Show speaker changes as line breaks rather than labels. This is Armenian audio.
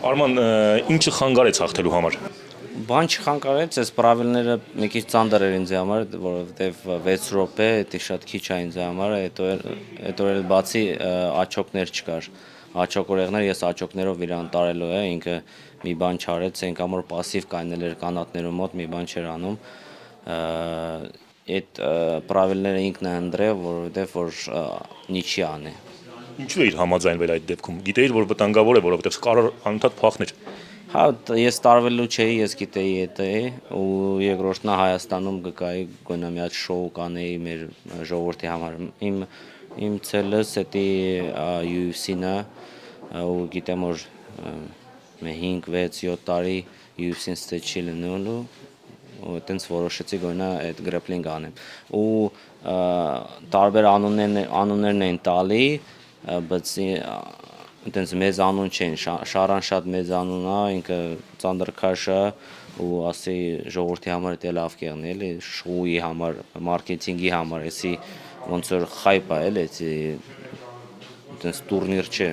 Արման, ինչը խանգարեց հաղթելու համար։
Բան չխանգարեց, այս պրավիլները մի քիչ ծանր էր ինձ համար, որովհետև 6 րոպե, դա շատ քիչ է ինձ համար, հետո էլ բացի աչոկներ չկար։ Աչոկորեղներ, ես աչոկներով իրան տարելու է, ինքը մի բան չարեց, այնք ամոր пассив կանել էր կանատներու մոտ, մի բան չէր անում։ Այդ պրավիլները ինքն է ընտրել, որովհետև որ նիչի անի։
Ինչու էիր համաձայնվել այդ դեպքում։ Գիտեիր, որ վտանգավոր է, որովհետև կարող անընդհատ փախներ։
Հա, ես տարվելու չէի, ես գիտեի դա ու երկրորդն է Հայաստանում գկայի գոնա մի հատ շոու կանեի մեր ժողովրդի համար։ Իմ ցելս էտի UFC-ն է ու գիտեմ որ 5, 6, 7 տարի UFC-ն ստե չի լինելու ու այտենց որոշեցի գոնա այդ գրապլինգ անեմ։ Ու տարբեր անուններն են տալի, բայց այտենց մեծ անուն չեն, Շարան շատ մեծ անուն է, ինքը ծանրքաշ է ու ասի ժողովրդի համար դա լավ կեղնի, էլի շոուի համար, մարքեթինգի համար, էսի ոնց որ խայպ է, էլի, այտենց տուրնիր չէ։